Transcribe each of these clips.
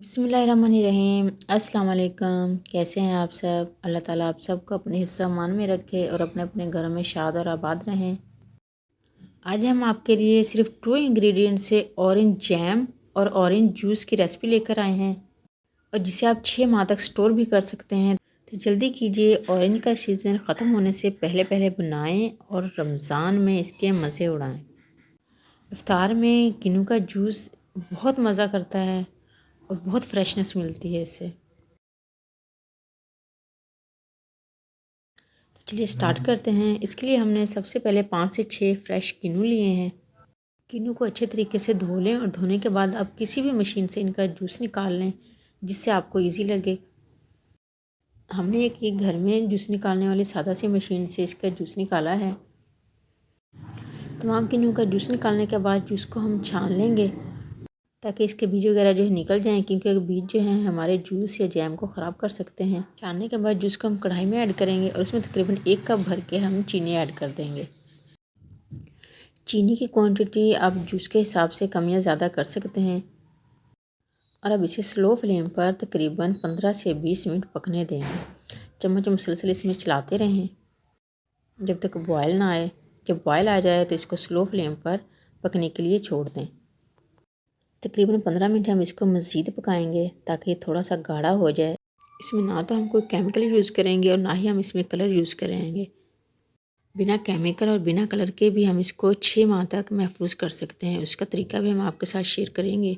बिस्मिल्लाहिर्रहमानिर्रहीम। अस्सलाम वालेकुम। कैसे हैं आप सब? अल्लाह ताला आप सबको अपने हिफ्ज़ अमान में रखे और अपने अपने घरों में शाद और आबाद रहें। आज हम आपके लिए सिर्फ 2 इंग्रेडिएंट से ऑरेंज जैम और ऑरेंज जूस की रेसिपी लेकर आए हैं और जिसे आप 6 माह तक स्टोर भी कर सकते हैं। तो जल्दी कीजिए, ऑरेंज का सीज़न ख़त्म होने से पहले पहले बनाएं और रमज़ान में इसके मज़े उड़ाएं। इफ्तार में किन्नू का जूस बहुत मज़ा करता है और बहुत फ्रेशनेस मिलती है इससे। तो चलिए स्टार्ट करते हैं। इसके लिए हमने सबसे पहले 5 से 6 फ्रेश किन्नू लिए हैं। किन्नू को अच्छे तरीके से धो लें और धोने के बाद आप किसी भी मशीन से इनका जूस निकाल लें जिससे आपको इजी लगे। हमने एक घर में जूस निकालने वाली सादा सी मशीन से इसका जूस निकाला है। तमाम किन्नू का जूस निकालने के बाद जूस को हम छान लेंगे ताकि इसके बीज वगैरह जो है निकल जाएं, क्योंकि बीज जो हैं हमारे जूस या जैम को ख़राब कर सकते हैं। छानने के बाद जूस को हम कढ़ाई में ऐड करेंगे और उसमें तकरीबन 1 कप भर के हम चीनी ऐड कर देंगे। चीनी की क्वांटिटी आप जूस के हिसाब से कम या ज़्यादा कर सकते हैं और अब इसे स्लो फ्लेम पर तकरीबन 15 से 20 मिनट पकने देंगे। चम्मच मुसलसल इसमें चलाते रहें जब तक बॉयल ना आए। जब बॉयल आ जाए तो इसको स्लो फ्लेम पर पकने के लिए छोड़ दें। तकरीबन 15 मिनट हम इसको मज़ीद पकाएंगे ताकि थोड़ा सा गाढ़ा हो जाए। इसमें ना तो हम कोई केमिकल यूज़ करेंगे और ना ही हम इसमें कलर यूज़ करेंगे। बिना केमिकल और बिना कलर के भी हम इसको 6 माह तक महफूज कर सकते हैं। उसका तरीका भी हम आपके साथ शेयर करेंगे।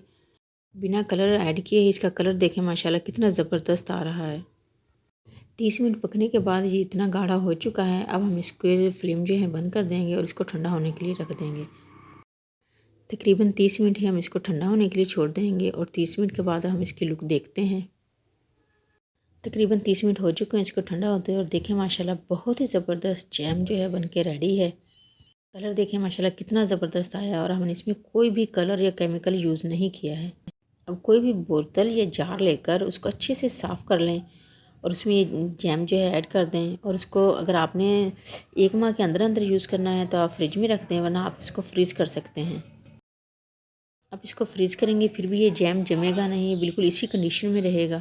बिना कलर ऐड किए ही इसका कलर देखें माशाल्लाह कितना ज़बरदस्त आ रहा है। 30 मिनट पकने के बाद ये इतना गाढ़ा हो चुका है। अब हम इसके फ्लेम जो है बंद कर देंगे और इसको ठंडा होने के लिए रख देंगे। तकरीबन 30 मिनट ही हम इसको ठंडा होने के लिए छोड़ देंगे और 30 मिनट के बाद हम इसकी लुक देखते हैं। तकरीबन 30 मिनट हो चुके हैं इसको ठंडा होते हैं और देखें माशाल्लाह बहुत ही ज़बरदस्त जैम जो है बनके रेडी है। कलर देखें माशाल्लाह कितना ज़बरदस्त आया और हमने इसमें कोई भी कलर या केमिकल यूज़ नहीं किया है। अब कोई भी बोतल या जार लेकर उसको अच्छे से साफ़ कर लें और उसमें ये जैम जो है ऐड कर दें और उसको अगर आपने 1 माह के अंदर अंदर यूज़ करना है तो आप फ्रिज में रख दें, वरना आप इसको फ्रीज़ कर सकते हैं। आप इसको फ्रीज़ करेंगे फिर भी ये जैम जमेगा नहीं, बिल्कुल इसी कंडीशन में रहेगा।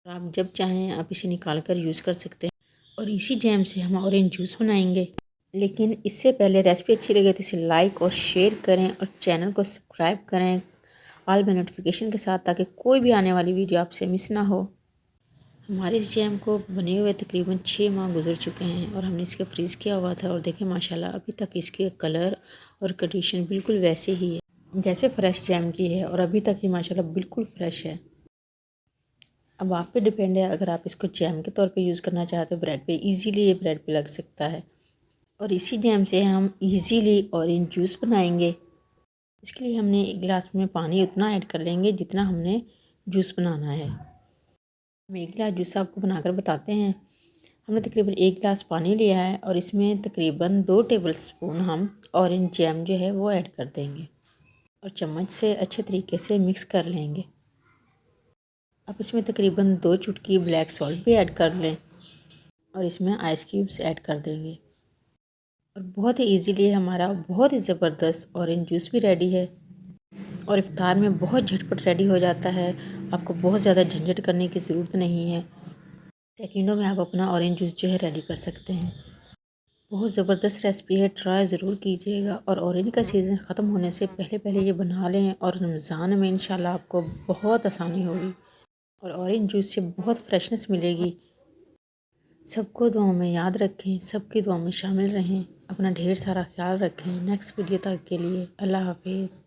आप जब चाहें आप इसे निकाल कर यूज़ कर सकते हैं और इसी जैम से हम ऑरेंज जूस बनाएंगे। लेकिन इससे पहले रेसिपी अच्छी लगे तो इसे लाइक और शेयर करें और चैनल को सब्सक्राइब करें ऑल में नोटिफिकेशन के साथ, ताकि कोई भी आने वाली वीडियो आपसे मिस ना हो। हमारे इस जैम को बने हुए तकरीबन 6 माह गुजर चुके हैं और हमने इसके फ्रीज़ किया हुआ था और देखें माशाल्लाह अभी तक इसके कलर और कंडीशन बिल्कुल वैसे ही है जैसे फ़्रेश जैम की है और अभी तक ये माशाल्लाह बिल्कुल फ़्रेश है। अब आप पे डिपेंड है, अगर आप इसको जैम के तौर पे यूज़ करना चाहते हो ब्रेड पे, इजीली ये ब्रेड पे लग सकता है। और इसी जैम से हम इजीली ऑरेंज जूस बनाएंगे। इसके लिए हमने 1 गिलास में पानी उतना ऐड कर लेंगे जितना हमने जूस बनाना है। हम 1 गिलास जूस आपको बनाकर बताते हैं। हमने तकरीबन 1 गिलास पानी लिया है और इसमें तकरीबन 2 टेबल स्पून हम ऑरेंज जैम जो है वो ऐड कर देंगे और चम्मच से अच्छे तरीके से मिक्स कर लेंगे। अब इसमें तकरीबन 2 चुटकी ब्लैक सॉल्ट भी ऐड कर लें और इसमें आइस क्यूब्स ऐड कर देंगे और बहुत ही इजीली हमारा बहुत ही ज़बरदस्त ऑरेंज जूस भी रेडी है और इफ्तार में बहुत झटपट रेडी हो जाता है। आपको बहुत ज़्यादा झंझट करने की ज़रूरत नहीं है। सेकंडों में आप अपना ऑरेंज जूस जो है रेडी कर सकते हैं। बहुत ज़बरदस्त रेसिपी है, ट्राई ज़रूर कीजिएगा और ऑरेंज का सीज़न ख़त्म होने से पहले पहले ये बना लें और रमज़ान में इंशाल्लाह आपको बहुत आसानी होगी और ऑरेंज जूस से बहुत फ्रेशनेस मिलेगी। सबको दुआओं में याद रखें, सबकी दुआओं में शामिल रहें। अपना ढेर सारा ख्याल रखें। नेक्स्ट वीडियो तक के लिए अल्लाह हाफिज़।